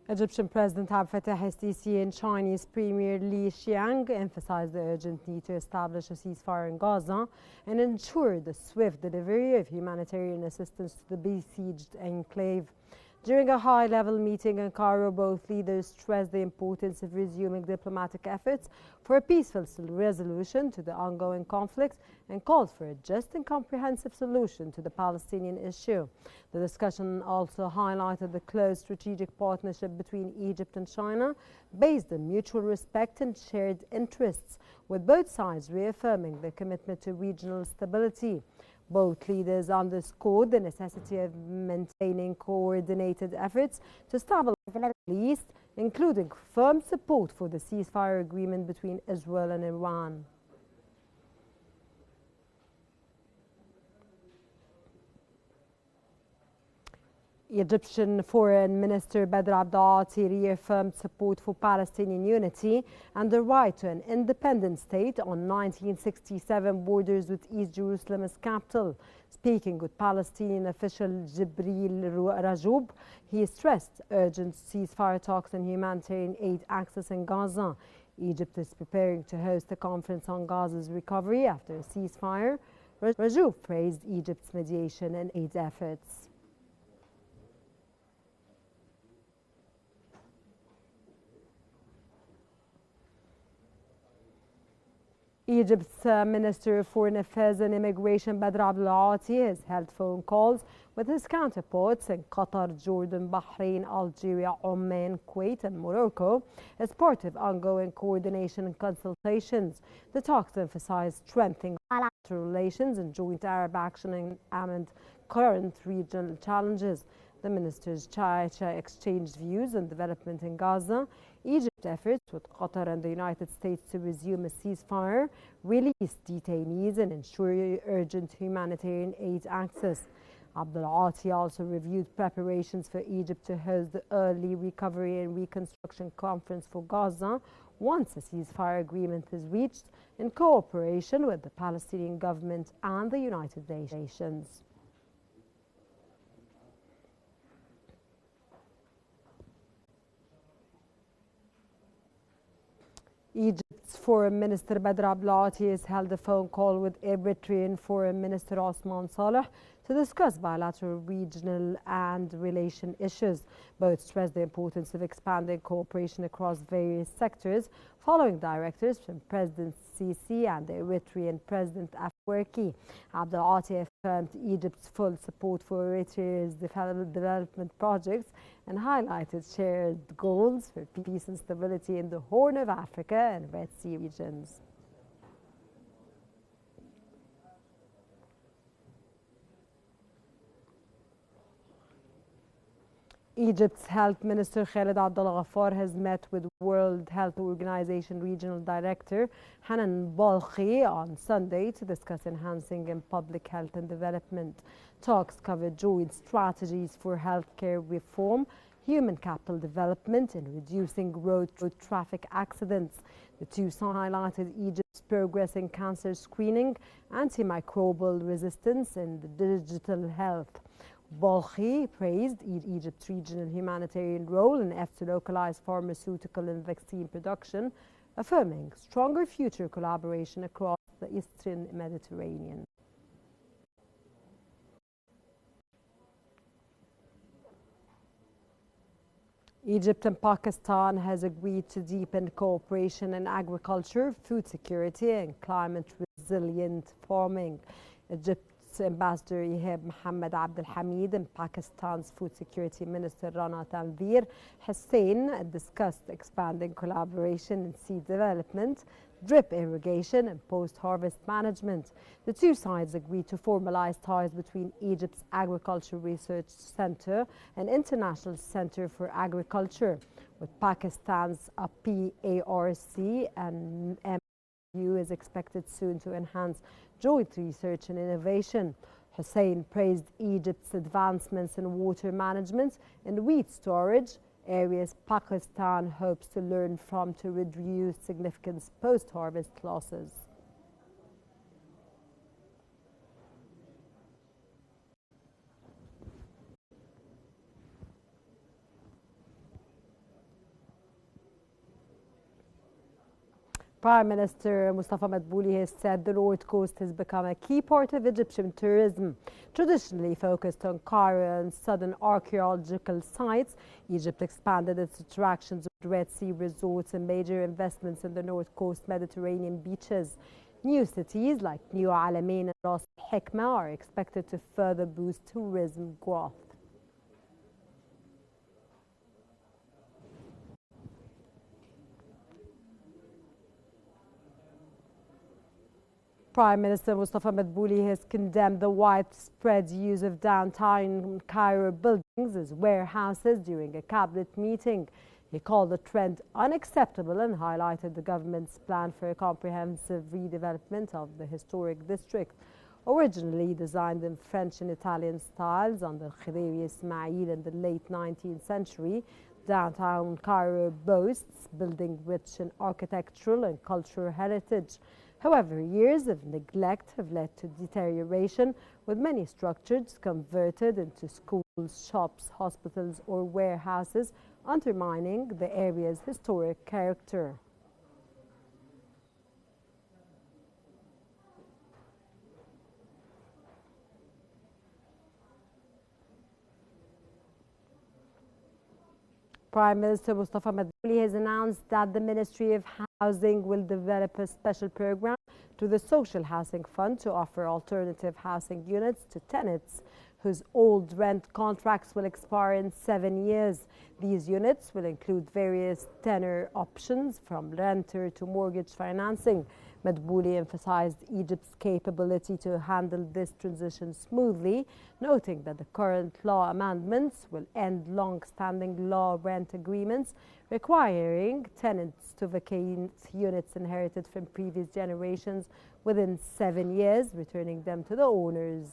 Egyptian President Abdel Fattah el-Sisi and Chinese Premier Li Qiang emphasized the urgent need to establish a ceasefire in Gaza and ensure the swift delivery of humanitarian assistance to the besieged enclave. During a high-level meeting in Cairo, both leaders stressed the importance of resuming diplomatic efforts for a peaceful resolution to the ongoing conflict and called for a just and comprehensive solution to the Palestinian issue. The discussion also highlighted the close strategic partnership between Egypt and China based on mutual respect and shared interests, with both sides reaffirming their commitment to regional stability. Both leaders underscored the necessity of maintaining coordinated efforts to stabilize the Middle East, including firm support for the ceasefire agreement between Israel and Iran. Egyptian Foreign Minister Badr Abdel-Ati reaffirmed support for Palestinian unity and the right to an independent state on 1967 borders with East Jerusalem as capital. Speaking with Palestinian official Jibril Rajoub, he stressed urgent ceasefire talks and humanitarian aid access in Gaza. Egypt is preparing to host a conference on Gaza's recovery after a ceasefire. Rajoub praised Egypt's mediation and aid efforts. Egypt's Minister of Foreign Affairs and Immigration Badr Abdel-Ati has held phone calls with his counterparts in Qatar, Jordan, Bahrain, Algeria, Oman, Kuwait and Morocco as part of ongoing coordination and consultations. The talks emphasized strengthening bilateral relations and joint Arab action amid current regional challenges. The ministers exchanged views on development in Gaza, Egypt's efforts with Qatar and the United States to resume a ceasefire, release detainees and ensure urgent humanitarian aid access. Abdel-Ati also reviewed preparations for Egypt to host the Early Recovery and Reconstruction Conference for Gaza once a ceasefire agreement is reached in cooperation with the Palestinian government and the United Nations. Egypt's Foreign Minister Badr Abdel-Ati has held a phone call with Eritrean Foreign Minister Osman Saleh to discuss bilateral, regional and relation issues. Both stressed the importance of expanding cooperation across various sectors following directives from President Sisi and the Eritrean President Afwerki. Abdel-Ati affirmed Egypt's full support for Eritrea's development projects and highlighted shared goals for peace and stability in the Horn of Africa and Red Sea regions. Egypt's Health Minister Khaled Abdel Ghaffar has met with World Health Organization Regional Director Hanan Balkhi on Sunday to discuss enhancing in public health and development. Talks covered joint strategies for healthcare reform, human capital development and reducing road traffic accidents. The two highlighted Egypt's progress in cancer screening, antimicrobial resistance and digital health. Balkhi praised Egypt's regional humanitarian role in efforts to localize pharmaceutical and vaccine production, affirming stronger future collaboration across the Eastern Mediterranean. Egypt and Pakistan has agreed to deepen cooperation in agriculture, food security and climate-resilient farming. Egypt's Ambassador Ihab Mohammed Abdul Hamid and Pakistan's Food Security Minister Rana Tanveer Hussain discussed expanding collaboration in seed development, drip irrigation and post-harvest management. The two sides agreed to formalize ties between Egypt's Agriculture Research Center and International Center for Agriculture, with Pakistan's PARC and MU is expected soon to enhance joint research and innovation. Hussain praised Egypt's advancements in water management and wheat storage, areas Pakistan hopes to learn from to reduce significant post-harvest losses. Prime Minister Mustafa Madbouli has said the North Coast has become a key part of Egyptian tourism. Traditionally focused on Cairo and southern archaeological sites, Egypt expanded its attractions with Red Sea resorts and major investments in the North Coast Mediterranean beaches. New cities like New Alamein and Ras Hikma are expected to further boost tourism growth. Prime Minister Mustafa Madbouli has condemned the widespread use of downtown Cairo buildings as warehouses during a cabinet meeting. He called the trend unacceptable and highlighted the government's plan for a comprehensive redevelopment of the historic district. Originally designed in French and Italian styles under Khedive Ismail in the late 19th century, downtown Cairo boasts buildings rich in architectural and cultural heritage. However, years of neglect have led to deterioration, with many structures converted into schools, shops, hospitals, or warehouses, undermining the area's historic character. Prime Minister Mustafa Madbouli has announced that the Ministry of Housing will develop a special program to the Social Housing Fund to offer alternative housing units to tenants whose old rent contracts will expire in 7 years. These units will include various tenor options from renter to mortgage financing. Madbouli emphasized Egypt's capability to handle this transition smoothly, noting that the current law amendments will end long-standing law rent agreements requiring tenants to vacate units inherited from previous generations within 7 years, returning them to the owners.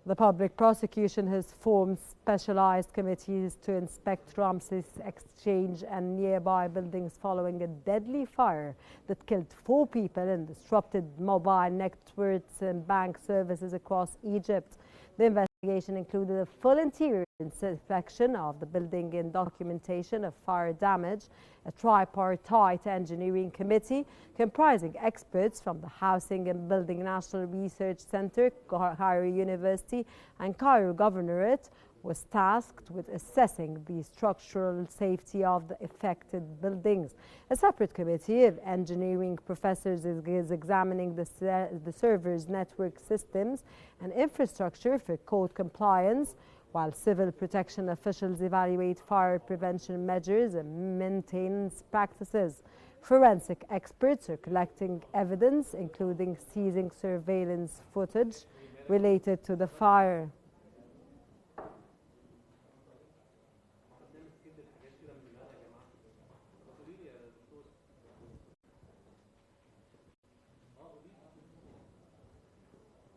The public prosecution has formed specialized committees to inspect Ramses Exchange and nearby buildings following a deadly fire that killed 4 people and disrupted mobile networks and bank services across Egypt. The investigation included a full interior inspection of the building and documentation of fire damage. A tripartite engineering committee comprising experts from the Housing and Building National Research Center, Cairo University, and Cairo Governorate was tasked with assessing the structural safety of the affected buildings. A separate committee of engineering professors is examining the servers, network systems, and infrastructure for code compliance, while civil protection officials evaluate fire prevention measures and maintenance practices. Forensic experts are collecting evidence, including seizing surveillance footage related to the fire.